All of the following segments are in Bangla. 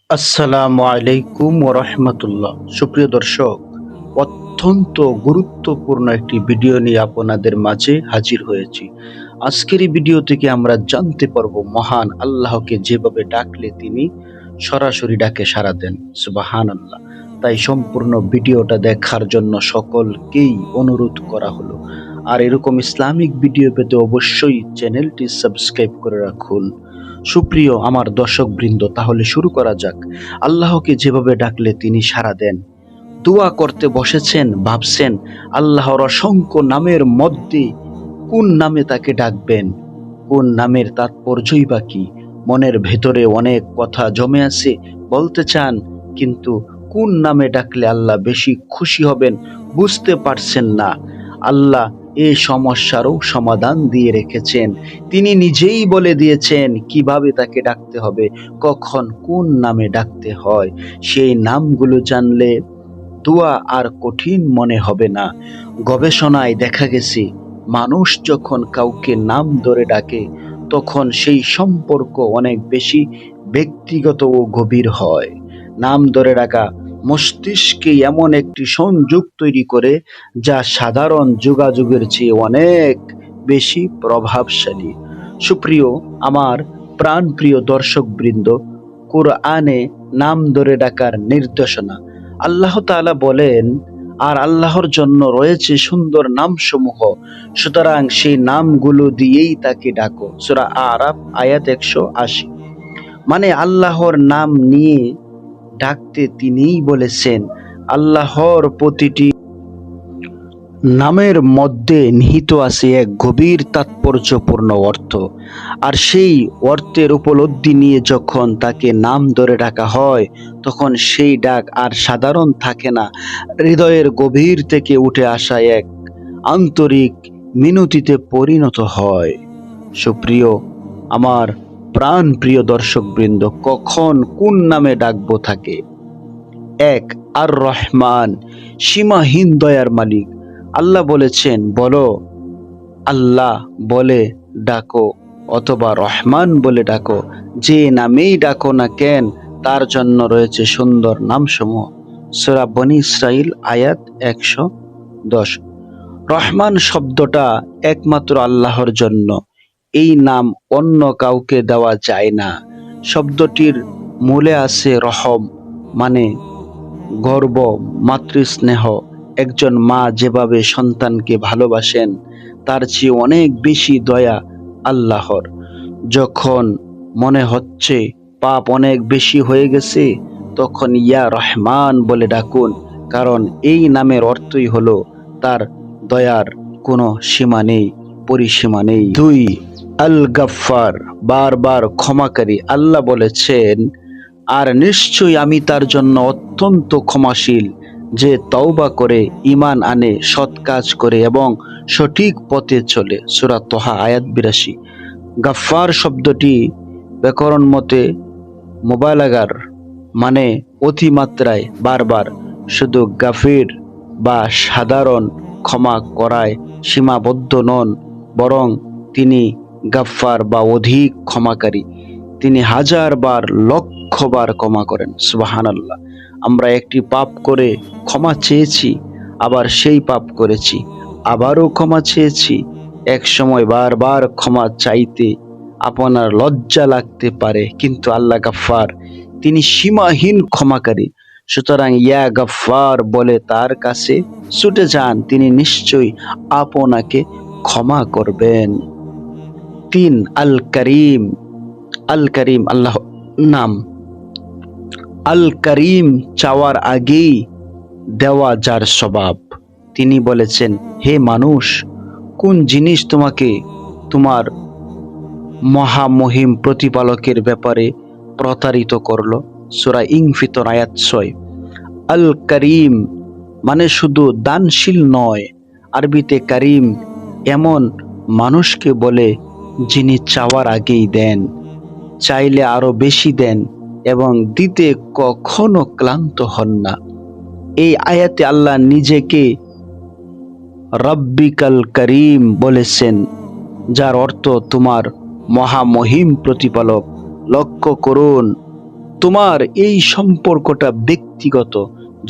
আসসালামু আলাইকুম ওরহমতুল্লাহ। সুপ্রিয় দর্শক, অত্যন্ত গুরুত্বপূর্ণ একটি ভিডিও নিয়ে আপনাদের মাঝে হাজির হয়েছি। আজকের এই ভিডিও থেকে আমরা জানতে পারবো মহান আল্লাহকে যেভাবে ডাকলে তিনি সরাসরি ডাকে সাড়া দেন। সুবহানাল্লাহ। তাই সম্পূর্ণ ভিডিওটা দেখার জন্য সকলকেই অনুরোধ করা হলো। আর এরকম ইসলামিক ভিডিও পেতে অবশ্যই চ্যানেলটি সাবস্ক্রাইব করে রাখুন। সুপ্রিয় আমার দর্শক বৃন্দ, তাহলে শুরু করা যাক। আল্লাহকে যেভাবে ডাকলে তিনি সাড়া দেন। দোয়া করতে বসেছেন, ভাবছেন আল্লাহর অসংখ্য নামের মধ্যে কোন নামে তাকে ডাকবেন, কোন নামের তাৎপর্যই বা কি। মনের ভেতরে অনেক কথা জমে আছে, বলতে চান, কিন্তু কোন নামে ডাকলে আল্লাহ বেশি খুশি হবেন বুঝতে পারছেন না। আল্লাহ এই সমস্যারও সমাধান দিয়ে রেখেছেন। তিনি নিজেই বলে দিয়েছেন কিভাবে তাকে ডাকতে হবে, কখন কোন নামে ডাকতে হয়। সেই নামগুলো জানলে দোয়া আর কঠিন মনে হবে না। গবেষণায় দেখা গেছে, মানুষ যখন কাউকে নাম ধরে ডাকে তখন সেই সম্পর্ক অনেক বেশি ব্যক্তিগত ও গভীর হয়। নাম ধরে ডাকা মস্তিষ্কে এমন একটি সংযোগ তৈরি করে যা সাধারণ যোগাযোগের চেয়ে অনেক বেশি প্রভাবশালী। সুপ্রিয় আমার প্রাণপ্রিয় দর্শকবৃন্দ, কোরআনে নাম ধরে ডাকার নির্দেশনা। আল্লাহ তাআলা বলেন, আর আল্লাহর জন্য রয়েছে সুন্দর নামসমূহ, সুতরাং সেই নামগুলো দিয়েই তাকে ডাকো। সূরা আরাফ আয়াত 180। মানে আল্লাহর নাম নিয়ে ডাকতে তিনিই বলেছেন। আল্লাহর প্রতিটি নামের মধ্যে নিহিত আছে এক গভীর তাৎপর্যপূর্ণ অর্থ। আর সেই অর্থের উপলব্ধি নিয়ে যখন তাকে নাম ধরে ডাকা হয়, তখন সেই ডাক আর সাধারণ থাকে না, হৃদয়ের গভীর থেকে উঠে আসা এক আন্তরিক মিনতিতে পরিণত হয়। সুপ্রিয় আমার প্রাণ প্রিয় দর্শকবৃন্দ, কখন কোন নামে ডাকবো থাকে। এক, আর রহমান, সীমাহীন দয়ার মালিক। আল্লাহ বলেছেন, বলো আল্লাহ বলে ডাকো অথবা রহমান বলে ডাকো, যে নামেই ডাকো না কেন তার জন্য রয়েছে সুন্দর নামসমূহ। সূরা বনী ইসরাইল আয়াত 110। রহমান শব্দটা একমাত্র আল্লাহর জন্য। এই নাম অন্য কাউকে দেওয়া যায় না। শব্দটির মূলে আছে রহম, মানে গর্ব, মাতৃস্নেহ। একজন মা যেভাবে সন্তানকে ভালোবাসেন, তার চেয়ে অনেক বেশি দয়া আল্লাহর। যখন মনে হচ্ছে পাপ অনেক বেশি হয়ে গেছে, তখন ইয়া রহমান বলে ডাকুন, কারণ এই নামের অর্থই হলো তার দয়ার কোনো সীমা নেই, পরিসীমা নেই। দুই, আল গাফফার, বারবার ক্ষমাকারী। আল্লাহ বলেছেন, আর নিশ্চয়ই আমি তার জন্য অত্যন্ত ক্ষমাশীল, যে তওবা করে, ঈমান আনে, সৎ কাজ করে এবং সঠিক পথে চলে। সূরা তোহা আয়াত 82। গাফফার শব্দটি ব্যাকরণ মতে মুবালাগার, মানে অতিমাত্রায়, বারবার। শুধু গাফির বা সাধারণ ক্ষমা করায় সীমাবদ্ধ নন, বরং তিনি গাফফার বা অধিক ক্ষমাকারী। তিনি হাজার বার, লক্ষ বার ক্ষমা করেন। সুবহানাল্লাহ। আমরা একটি পাপ করে ক্ষমা চেয়েছি, আবার সেই পাপ করেছি, আবারও ক্ষমা চেয়েছি। এক সময় বারবার ক্ষমা চাইতে আপনার লজ্জা লাগতে পারে, কিন্তু আল্লাহ গাফফার, তিনি সীমাহীন ক্ষমাকারী। সুতরাং ইয়া গাফফার বলে তার কাছে ছুটে যান, তিনি নিশ্চয়ই আপনাকে ক্ষমা করবেন। তিন, আল করিম। আল করিম আল্লাহ নাম। আল করিম চাওয়ার আগেই দেওয়া যার স্বভাব। তিনি বলেছেন, হে মানুষ, কোন জিনিস তোমাকে তোমার মহামহিম প্রতিপালকের ব্যাপারে প্রতারিত করলো? সূরা ইনফিতর আয়াত 6। আল করিম মানে শুধু দানশীল নয়। আরবিতে করিম এমন মানুষকে বলে যিনি চাওয়ার আগেই দেন, চাইলে আরো বেশি দেন এবং দিতে কখনো ক্লান্ত হন না। এই আয়াতে আল্লাহ নিজেকে রব্বিকাল করিম বলেছেন, যার অর্থ তোমার মহামহিম প্রতিপালক। লক্ষ্য করুন, তোমার এই সম্পর্কটা ব্যক্তিগত।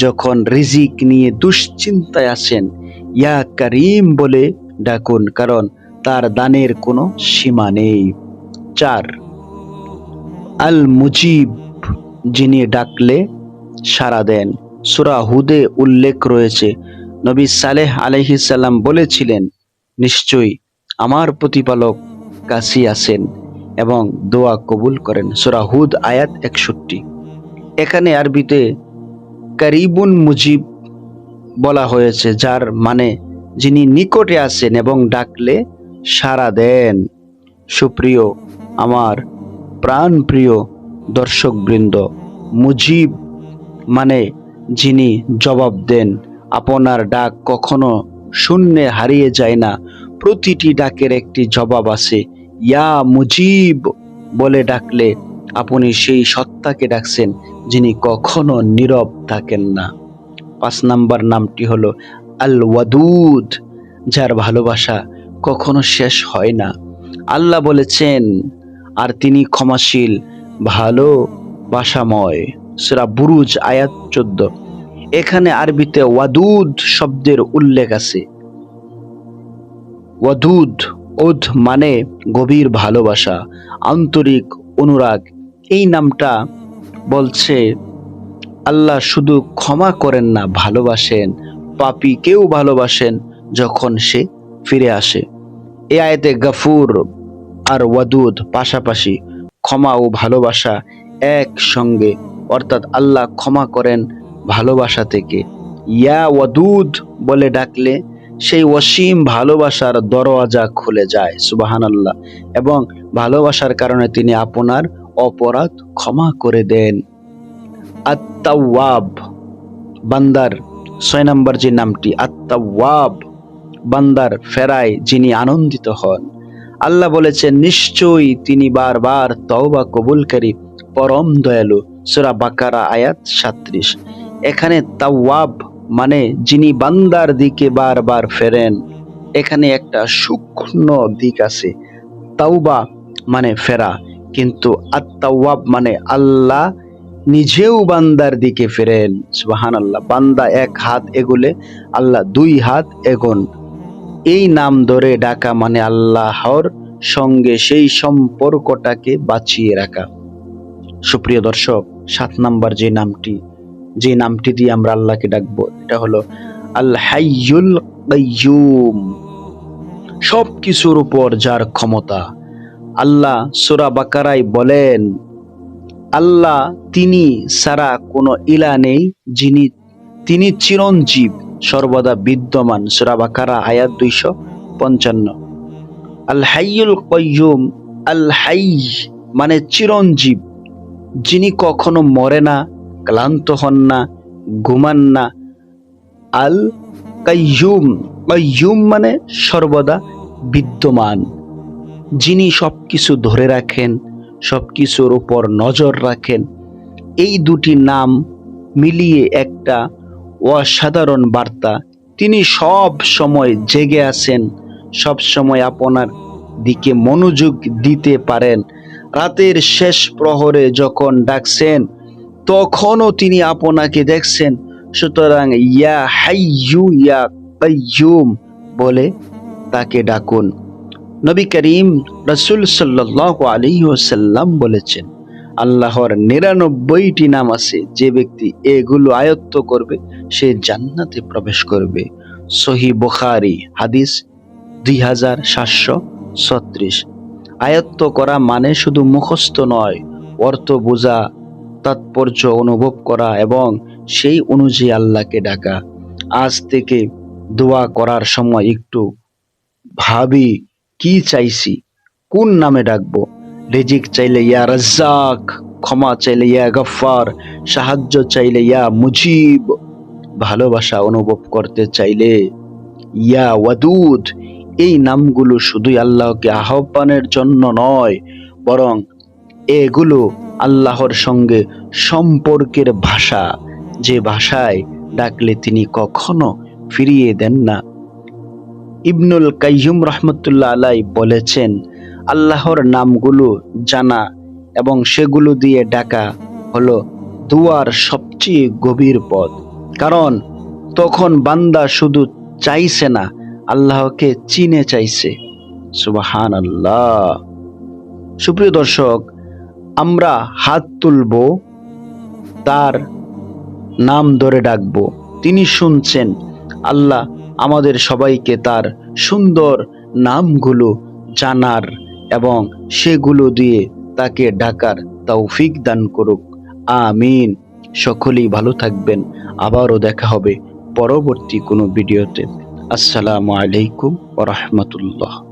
যখন রিজিক নিয়ে দুশ্চিন্তায় আছেন, ইয়া করিম বলে ডাকুন, কারণ তার দানের কোনো সীমা নেই। 4, আল মুজিব, যিনি ডাকলে সাড়া দেন। সূরা হুদে উল্লেখ রয়েছে, নবী সালেহ আলাইহিস সালাম বলেছিলেন, নিশ্চয়ই আমার প্রতিপালক কাছে আছেন এবং দোয়া কবুল করেন। সূরা হুদ আয়াত 61। এখানে আরবিতে কারিবুন মুজিব বলা হয়েছে, যার মানে যিনি নিকটে আছেন এবং ডাকলে সাড়া দেন। সুপ্রিয় আমার প্রাণ প্রিয় দর্শকবৃন্দ, মুজিব মানে যিনি জবাব দেন। আপনার ডাক কখনো শূন্যে হারিয়ে যায় না, প্রতিটি ডাকের একটি জবাব আছে। ইয়া মুজিব বলে ডাকলে আপনি সেই সত্তাকে ডাকছেন যিনি কখনো নীরব থাকেন না। 5 নাম্বার নামটি হলো আল ওয়াদুদ, যার ভালোবাসা কখনো শেষ হয় না। আল্লাহ বলেছেন, আর তিনি ক্ষমাশীল, ভালোবাসাময়। সূরা বুরুজ আয়াত 14। এখানে আরবিতে ওয়াদুদ শব্দের উল্লেখ আছে। ওয়াদুদ, ওদ মানে গভীর ভালোবাসা, আন্তরিক অনুরাগ। এই নামটা বলছে আল্লাহ শুধু ক্ষমা করেন না, ভালোবাসেন। পাপীকেও ভালোবাসেন যখন সে ফিরে আসে। এ আয়াতে গাফুর আর ওয়াদুদ পাশাপাশি, ক্ষমা ও ভালোবাসা একসঙ্গে, অর্থাৎ আল্লাহ ক্ষমা করেন ভালোবাসা থেকে। ইয়া ওয়াদুদ বলে ডাকলে সেই অসীম ভালোবাসার দরওয়াজা খুলে যায়, সুবহানাল্লাহ, এবং ভালোবাসার কারণে তিনি আপনার অপরাধ ক্ষমা করে দেন। আত-তাওয়াব, বান্দার 6 নম্বর যে নামটি, আত-তাওয়াব, বান্দার ফেরায় যিনি আনন্দিত হন। আল্লাহ বলেছেন, নিশ্চয়ই তিনি বারবার তওবা কবুলকারী, পরম দয়ালু। সূরা বাকারা আয়াত 37। এখানে তাওয়াব মানে যিনি বান্দার দিকে বারবার ফেরেন। এখানে একটা সূক্ষ্ম দিক আছে। তাওবা মানে ফেরা, কিন্তু আত-তাওয়াব মানে আল্লাহ নিজেও বান্দার দিকে ফেরেন। সুবহানাল্লাহ। বান্দা 1 হাত এগোলে আল্লাহ 2 হাত এগোন। এই নাম ধরে ডাকা মানে আল্লাহর সঙ্গে সেই সম্পর্কটাকে বাঁচিয়ে রাখা। সুপ্রিয় দর্শক, 7 নাম্বার যে নামটি দিয়ে আমরা আল্লাহকে ডাকবো, এটা হলো আল হাইয়ুল কাইয়ুম, সবকিছুর উপর যার ক্ষমতা। আল্লাহ সূরা বাকারায় বলেন, আল্লাহ তিনি ছাড়া কোনো ইলা নেই, তিনি চিরঞ্জীব, সর্বদা বিদ্যমান। সূরা বাকারা আয়াত 255। আল হাইয়ুল কাইয়ুম, আল হাইয় মানে চিরঞ্জীব, যিনি কখনো মরে না, ক্লান্ত হন না, ঘুমান না। আল কাইয়ুম, কাইয়ুম মানে সর্বদা বিদ্যমান, যিনি সবকিছু ধরে রাখেন, সবকিছুর উপর নজর রাখেন। এই দুটি নাম মিলিয়ে একটা অসাধারণ বার্তা। তিনি সব সময় জেগে আছেন, সব সময় আপনার দিকে মনোযোগ দিতে পারেন। রাতের শেষ প্রহরে যখন ডাকছেন, তখনও তিনি আপনাকে দেখছেন। সুতরাং ইয়া হাইয়ু ইয়া কাইয়ুম বলে তাকে ডাকুন। নবী করিম রাসূল সাল্লাল্লাহু আলাইহি ওয়াসাল্লাম বলেছেন, আল্লাহর 99টি নাম আছে, যে ব্যক্তি এগুলো আয়ত্ত করবে সে জান্নাতে প্রবেশ করবে। সহিহ বুখারী হাদিস 2736। আয়ত্ত করা মানে শুধু মুখস্থ নয়, অর্থ বোঝা, তাৎপর্য অনুভব করা এবং সেই অনুযায়ী আল্লাহকে ডাকা। আজ থেকে দোয়া করার সময় একটু ভাবি, কি চাইছি, কোন নামে ডাকবো। রিজিক চাইলে ইয়া রাজ্জাক, ক্ষমা চাইলে ইয়া গফফার, সাহায্য চাইলে ইয়া মুজিব, ভালোবাসা অনুভব করতে চাইলে ইয়া ওয়াদুদ। এই নামগুলো শুধুই আল্লাহকে আহ্বানের জন্য নয়, বরং এগুলো আল্লাহর সঙ্গে সম্পর্কের ভাষা, যে ভাষায় ডাকলে তিনি কখনো ফিরিয়ে দেন না। ইবনুল কাইয়ুম রহমতুল্লাহ আলাই বলেছেন, আল্লাহর নামগুলো জানা এবং সেগুলো দিয়ে ডাকা হলো দুয়ার সবচেয়ে গভীর পথ। কারণ তখন বান্দা শুধু চাইছে না, আল্লাহকে চিনে চাইছে। সুবহানাল্লাহ। সুপ্রিয় দর্শক, আমরা হাত তুলবো, তার নাম ধরে ডাকবো, তিনি শুনছেন। আল্লাহ আমাদের সবাইকে তার সুন্দর নামগুলো জানার এবং সেগুলো দিয়ে তাকে ডাকার তৌফিক দান করুক। আমিন। সকলেই ভালো থাকবেন। আবারও দেখা হবে পরবর্তী কোনো ভিডিওতে। আসসালামু আলাইকুম ওয়া রাহমাতুল্লাহ।